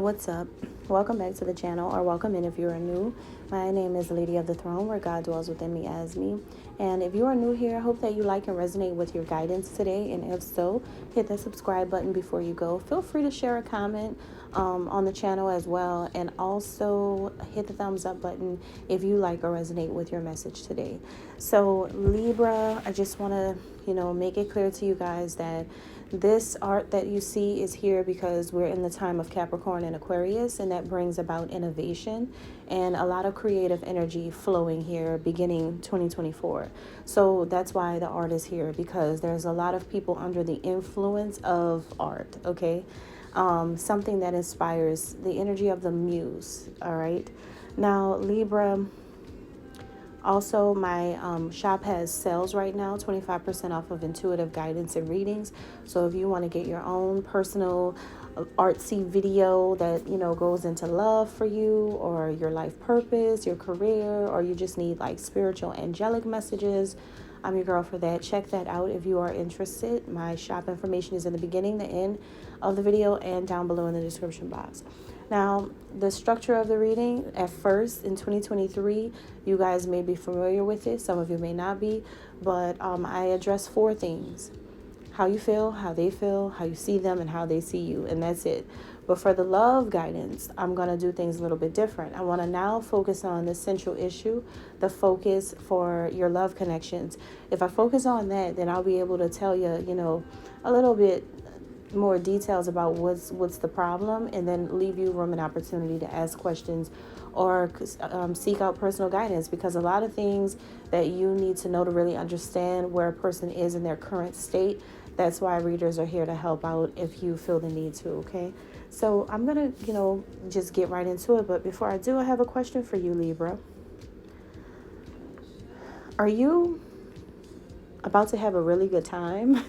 what's up? Welcome back to the channel, or welcome in if you are new. My name is Lady of the Throne, where God dwells within me as me. And if you are new here, I hope that you like and resonate with your guidance today. And if so, hit that subscribe button before you go. Feel free to share a comment on the channel as well. And also hit the thumbs up button if you like or resonate with your message today. So Libra, I just want to, make it clear to you guys that this art that you see is here because we're in the time of Capricorn and Aquarius, and that brings about innovation and a lot of creative energy flowing here beginning 2024. So that's why the art is here, because there's a lot of people under the influence of art, okay? Something that inspires the energy of the muse, all right? Now, Libra, also, my shop has sales right now, 25% off of intuitive guidance and readings. So if you want to get your own personal artsy video that, goes into love for you, or your life purpose, your career, or you just need like spiritual angelic messages, I'm your girl for that. Check that out if you are interested. My shop information is in the beginning, the end of the video, and down below in the description box. Now, the structure of the reading, at first in 2023, you guys may be familiar with it. Some of you may not be, but I address 4 things: how you feel, how they feel, how you see them, and how they see you. And that's it. But for the love guidance, I'm going to do things a little bit different. I want to now focus on the central issue, the focus for your love connections. If I focus on that, then I'll be able to tell you, a little bit more details about what's the problem, and then leave you room and opportunity to ask questions or seek out personal guidance, because a lot of things that you need to know to really understand where a person is in their current state. That's why readers are here to help out if you feel the need to, okay? So I'm gonna just get right into it, but before I do, I have a question for you, Libra. Are you about to have a really good time?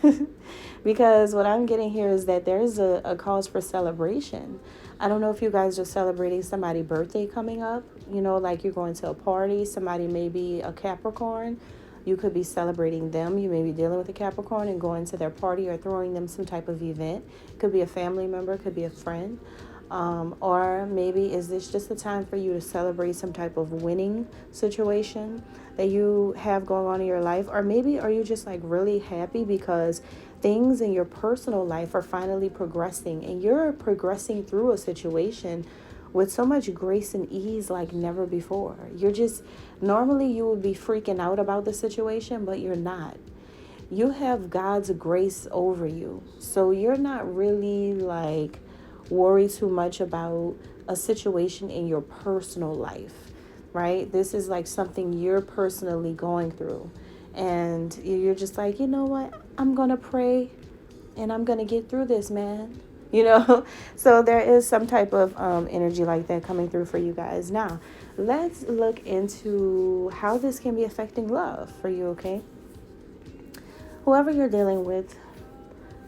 Because what I'm getting here is that there's a cause for celebration. I don't know if you guys are celebrating somebody's birthday coming up, like you're going to a party. Somebody may be a Capricorn. You could be celebrating them. You may be dealing with a Capricorn and going to their party or throwing them some type of event. Could be a family member, could be a friend. Or maybe is this just the time for you to celebrate some type of winning situation that you have going on in your life? Or maybe are you just like really happy because things in your personal life are finally progressing, and you're progressing through a situation with so much grace and ease like never before. You're just, normally you would be freaking out about the situation, but you're not. You have God's grace over you. So you're not really like worry too much about a situation in your personal life, right? This is like something you're personally going through, and you're just like, you know what? I'm going to pray and I'm going to get through this, man. So there is some type of energy like that coming through for you guys. Now, let's look into how this can be affecting love for you, okay? Whoever you're dealing with,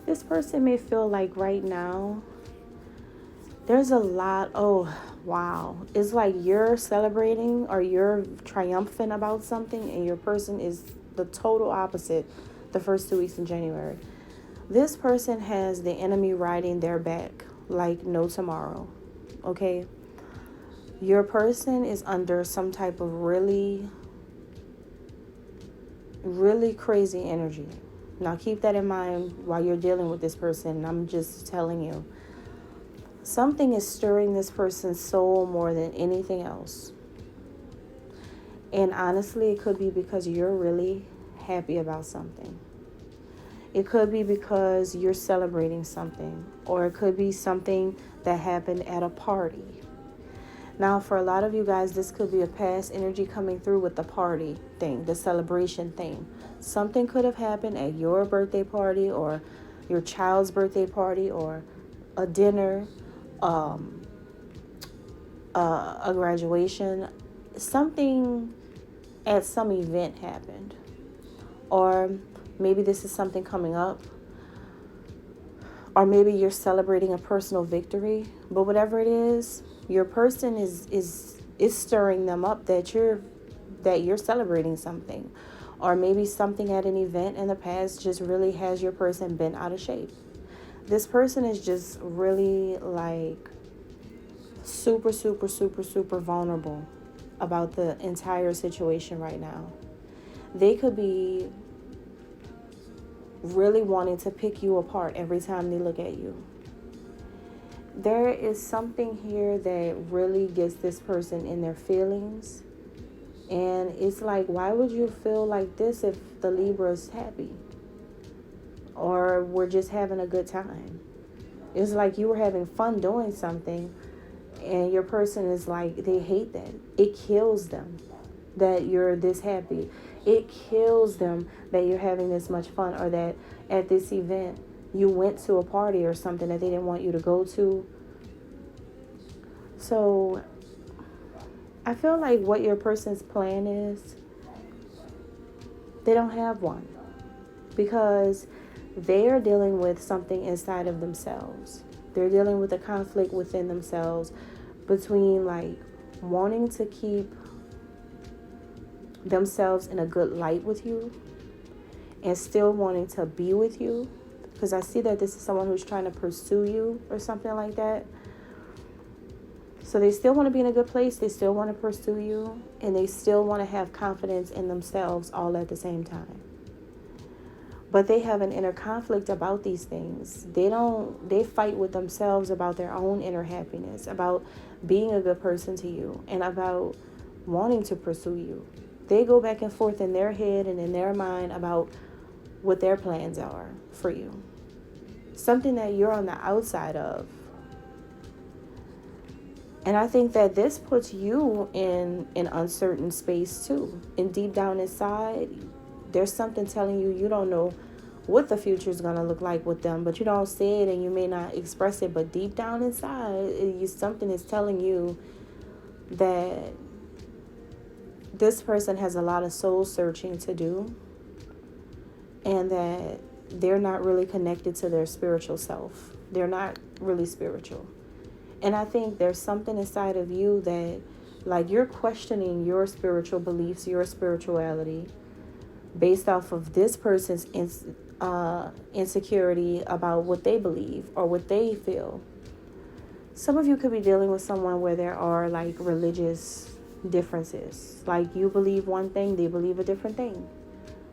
this person may feel like right now there's a lot. Oh, wow. It's like you're celebrating or you're triumphant about something, and your person is the total opposite the first 2 weeks in January. This person has the enemy riding their back like no tomorrow, okay? Your person is under some type of really, really crazy energy. Now, keep that in mind while you're dealing with this person. I'm just telling you. Something is stirring this person's soul more than anything else. And honestly, it could be because you're really happy about something. It could be because you're celebrating something, or it could be something that happened at a party. Now, for a lot of you guys, this could be a past energy coming through with the party thing, the celebration thing. Something could have happened at your birthday party, or your child's birthday party, or a dinner, a graduation. Something at some event happened. Or maybe this is something coming up. Or maybe you're celebrating a personal victory. But whatever it is, your person is stirring them up that you're celebrating something. Or maybe something at an event in the past just really has your person bent out of shape. This person is just really like super, super, super, super vulnerable about the entire situation right now. They could be really wanting to pick you apart every time they look at you. There is something here that really gets this person in their feelings. And it's like, why would you feel like this if the Libra is happy? Or we're just having a good time. It's like you were having fun doing something, and your person is like, they hate that. It kills them that you're this happy. It kills them that you're having this much fun, or that at this event you went to a party or something that they didn't want you to go to. So I feel like what your person's plan is, they don't have one, because they are dealing with something inside of themselves. They're dealing with a conflict within themselves between like wanting to keep themselves in a good light with you and still wanting to be with you, because I see that this is someone who's trying to pursue you or something like that. So they still want to be in a good place, they still want to pursue you, and they still want to have confidence in themselves all at the same time. But they have an inner conflict about these things. They fight with themselves about their own inner happiness, about being a good person to you, and about wanting to pursue you. They go back and forth in their head and in their mind about what their plans are for you. Something that you're on the outside of. And I think that this puts you in an uncertain space too. And deep down inside, there's something telling you don't know what the future is going to look like with them, but you don't say it and you may not express it. But deep down inside, something is telling you that this person has a lot of soul searching to do, and that they're not really connected to their spiritual self. They're not really spiritual. And I think there's something inside of you that, like, you're questioning your spiritual beliefs, your spirituality, based off of this person's insecurity about what they believe or what they feel. Some of you could be dealing with someone where there are, like, religious differences. Like, you believe one thing, they believe a different thing.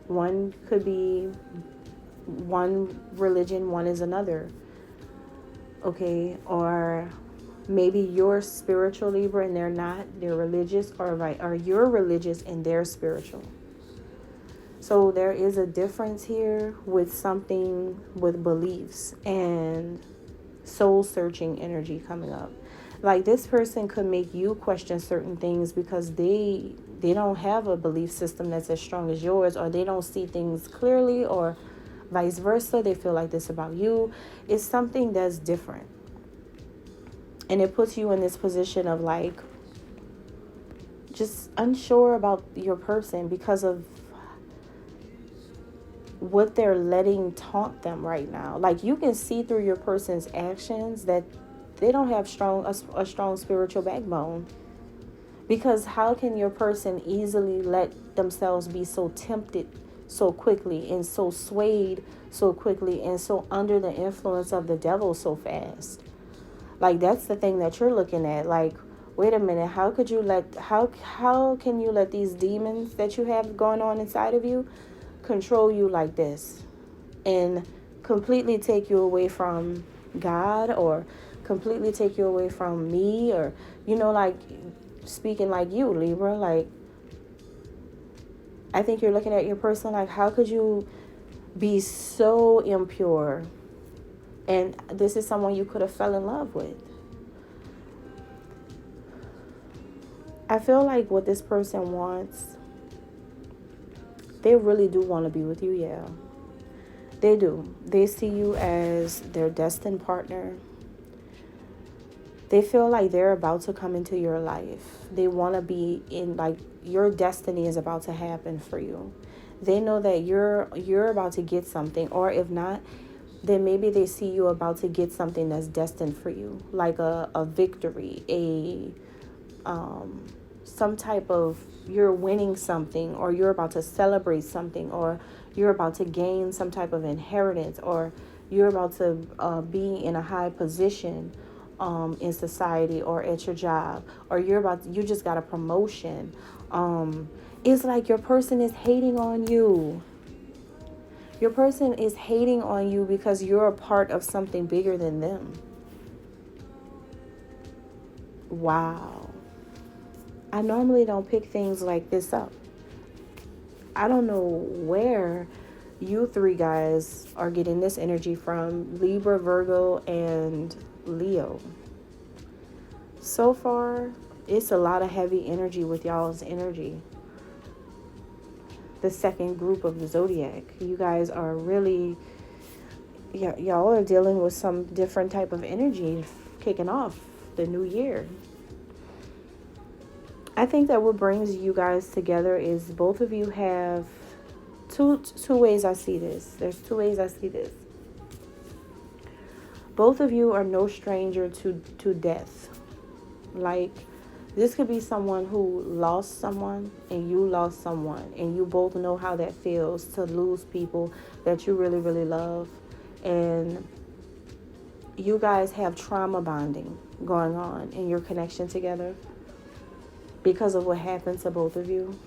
One could be one religion, one is another. Okay, or maybe you're spiritual, Libra, and they're not. They're religious, or you're religious and they're spiritual. So there is a difference here with something with beliefs and soul-searching energy coming up. Like, this person could make you question certain things because they don't have a belief system that's as strong as yours, or they don't see things clearly, or vice versa. They feel like this about you. It's something that's different. And it puts you in this position of, like, just unsure about your person because of what they're letting taunt them right now. Like, you can see through your person's actions that they don't have a strong spiritual backbone. Because how can your person easily let themselves be so tempted so quickly, and so swayed so quickly, and so under the influence of the devil so fast? Like, that's the thing that you're looking at. Like, wait a minute, how can you let these demons that you have going on inside of you control you like this and completely take you away from God, or completely take you away from me, or, like, speaking like you, Libra, like, I think you're looking at your person like, how could you be so impure? And this is someone you could have fell in love with. I feel like what this person wants, they really do want to be with you, yeah. They do. They see you as their destined partner. They feel like they're about to come into your life. They want to be in, like, your destiny is about to happen for you. They know that you're about to get something, or if not, then maybe they see you about to get something that's destined for you, like a victory, some type of, you're winning something, or you're about to celebrate something, or you're about to gain some type of inheritance, or you're about to be in a high position, in society or at your job, or you just got a promotion. It's like your person is hating on you. Your person is hating on you because you're a part of something bigger than them. Wow. I normally don't pick things like this up. I don't know where you three guys are getting this energy from. Libra, Virgo, and Leo. So far, it's a lot of heavy energy with y'all's energy. The second group of the zodiac. You guys are really, y'all are dealing with some different type of energy kicking off the new year. I think that what brings you guys together is both of you have two ways I see this. There's two ways I see this. Both of you are no stranger to death. Like, this could be someone who lost someone and you lost someone, and you both know how that feels to lose people that you really, really love. And you guys have trauma bonding going on in your connection together because of what happened to both of you.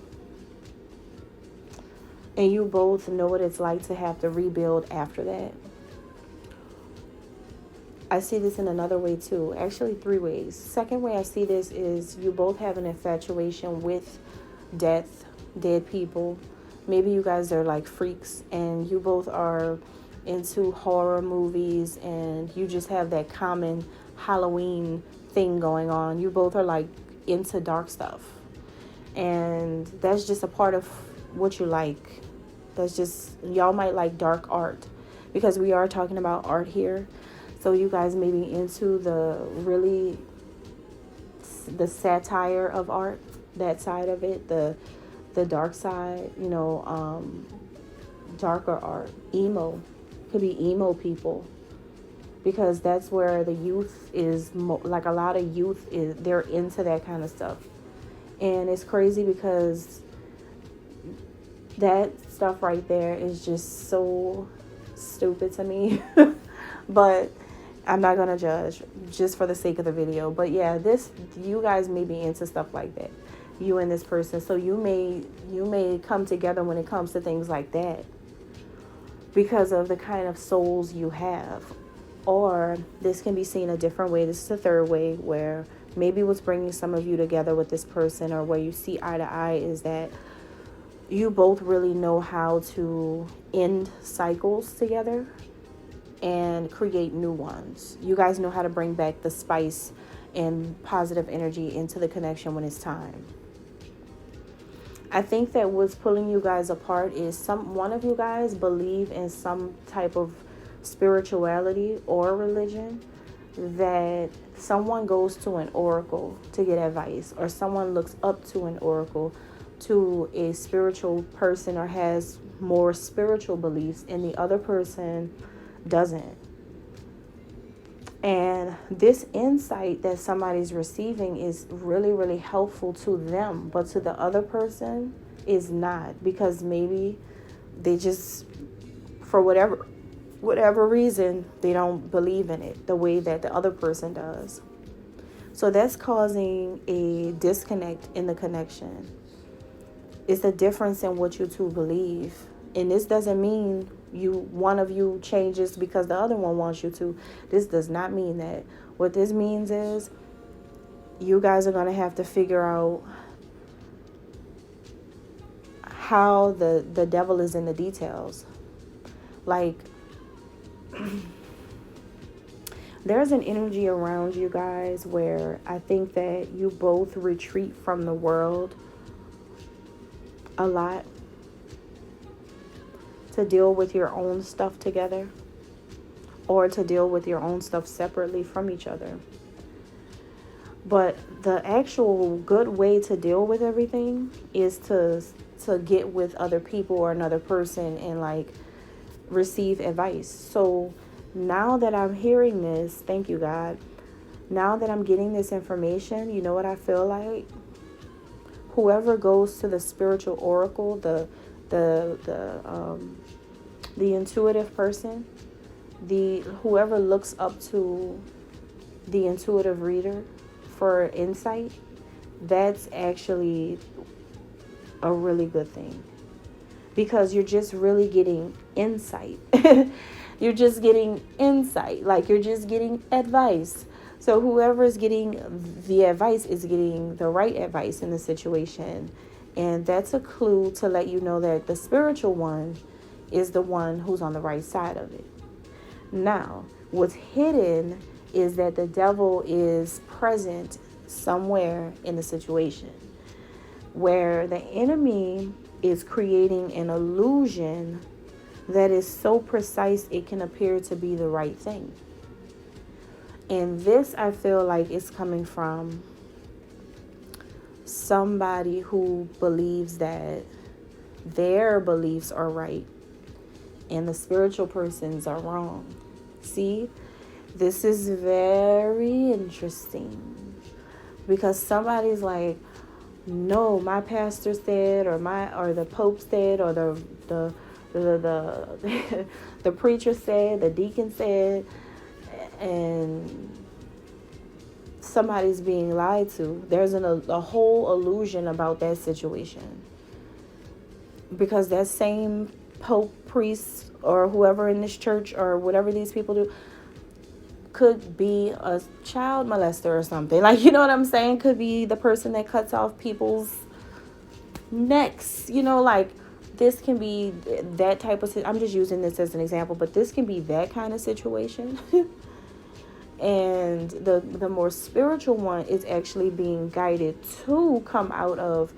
And you both know what it's like to have to rebuild after that. I see this in another way too. Actually, three ways. Second way I see this is you both have an infatuation with death, dead people. Maybe you guys are like freaks and you both are into horror movies, and you just have that common Halloween thing going on. You both are like into dark stuff. And that's just a part of what you like. That's just, y'all might like dark art, because we are talking about art here. So you guys may be into the satire of art, that side of it, the dark side, darker art. Emo, could be emo people, because that's where the youth is, like a lot of youth is, they're into that kind of stuff. And it's crazy because that stuff right there is just so stupid to me. But I'm not going to judge just for the sake of the video. But yeah, you guys may be into stuff like that, you and this person. So you may come together when it comes to things like that because of the kind of souls you have. Or this can be seen a different way. This is the third way, where maybe what's bringing some of you together with this person, or where you see eye to eye, is that you both really know how to end cycles together and create new ones. You guys know how to bring back the spice and positive energy into the connection when it's time. I think that what's pulling you guys apart is one of you guys believe in some type of spirituality or religion, that someone goes to an oracle to get advice, or someone looks up to an oracle, to a spiritual person, or has more spiritual beliefs, and the other person doesn't. And this insight that somebody's receiving is really, really helpful to them, but to the other person is not, because maybe they just, for whatever reason, they don't believe in it the way that the other person does. So that's causing a disconnect in the connection. It's the difference in what you two believe. And this doesn't mean one of you changes because the other one wants you to. This does not mean that. What this means is you guys are going to have to figure out how the devil is in the details. Like, there's an energy around you guys where I think that you both retreat from the world a lot to deal with your own stuff together, or to deal with your own stuff separately from each other. But the actual good way to deal with everything is to get with other people or another person and like receive advice. So now that I'm hearing this, thank you, God. Now that I'm getting this information, you know what I feel like? Whoever goes to the spiritual oracle, the intuitive person, whoever looks up to the intuitive reader for insight, that's actually a really good thing, because you're just really getting insight. You're just getting insight, like you're just getting advice. So whoever is getting the advice is getting the right advice in the situation. And that's a clue to let you know that the spiritual one is the one who's on the right side of it. Now, what's hidden is that the devil is present somewhere in the situation, where the enemy is creating an illusion that is so precise it can appear to be the right thing. And this, I feel like, is coming from somebody who believes that their beliefs are right and the spiritual persons are wrong. See, this is very interesting, because somebody's like, no, my pastor said, or the Pope said, or the the preacher said, the deacon said, and somebody's being lied to. There's a whole illusion about that situation, because that same Pope, priest, or whoever in this church, or whatever these people do, could be a child molester or something. Like, you know what I'm saying? Could be the person that cuts off people's necks. You know, like, this can be that type of... I'm just using this as an example, but this can be that kind of situation. And the more spiritual one is actually being guided to come out of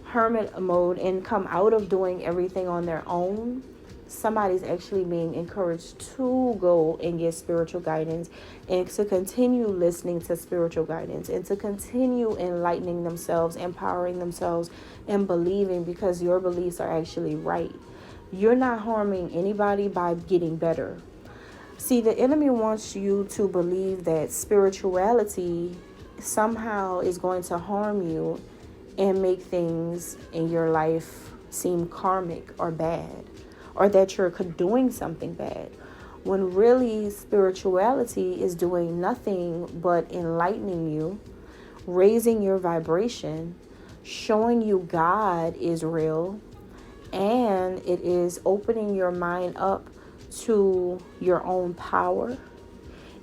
hermit mode and come out of doing everything on their own. Somebody's actually being encouraged to go and get spiritual guidance, and to continue listening to spiritual guidance, and to continue enlightening themselves, empowering themselves, and believing, because your beliefs are actually right. You're not harming anybody by getting better. See, the enemy wants you to believe that spirituality somehow is going to harm you and make things in your life seem karmic or bad, or that you're doing something bad, when really spirituality is doing nothing but enlightening you, raising your vibration, showing you God is real, and it is opening your mind up to your own power.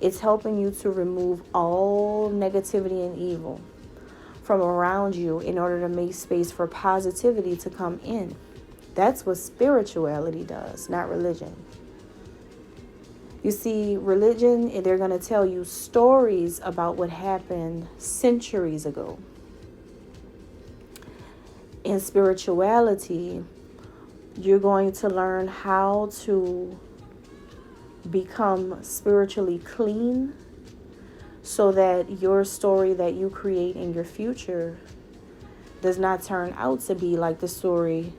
It's helping you to remove all negativity and evil from around you in order to make space for positivity to come in. That's what spirituality does, not religion. You see, religion, they're going to tell you stories about what happened centuries ago. In spirituality, you're going to learn how to become spiritually clean, so that your story that you create in your future does not turn out to be like the story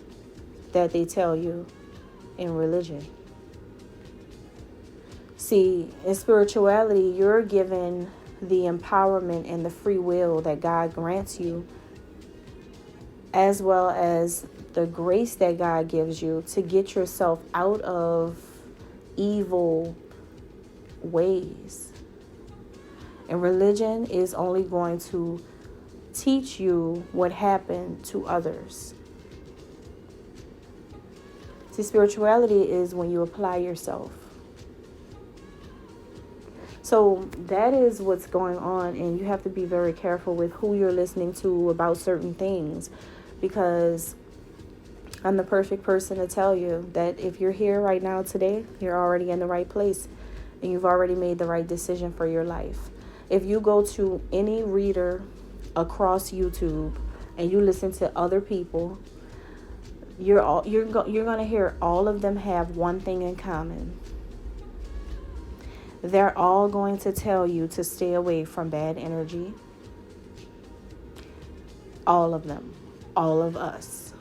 that they tell you in religion. See, in spirituality, you're given the empowerment and the free will that God grants you, as well as the grace that God gives you to get yourself out of evil ways. And religion is only going to teach you what happened to others. See, spirituality is when you apply yourself. So that is what's going on, and you have to be very careful with who you're listening to about certain things, because I'm the perfect person to tell you that if you're here right now today, you're already in the right place, and you've already made the right decision for your life. If you go to any reader across YouTube and you listen to other people, you're going to hear all of them have one thing in common. They're all going to tell you to stay away from bad energy. All of them. All of us.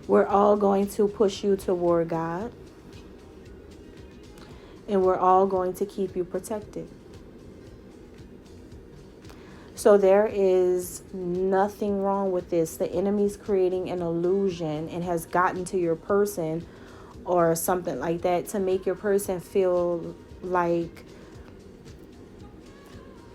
We're all going to push you toward God. And we're all going to keep you protected. So there is nothing wrong with this. The enemy's creating an illusion and has gotten to your person or something like that to make your person feel like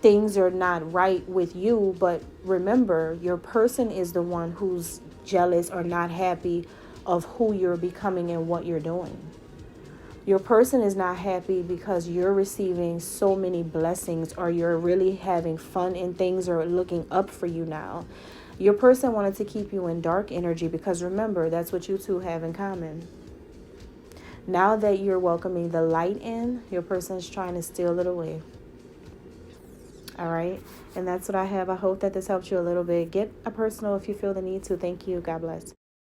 things are not right with you. But remember, your person is the one who's jealous or not happy of who you're becoming and what you're doing. Your person is not happy because you're receiving so many blessings, or you're really having fun and things are looking up for you now. Your person wanted to keep you in dark energy because remember, that's what you two have in common. Now that you're welcoming the light in, your person is trying to steal it away. All right. And that's what I have. I hope that this helped you a little bit. Get a personal if you feel the need to. Thank you. God bless.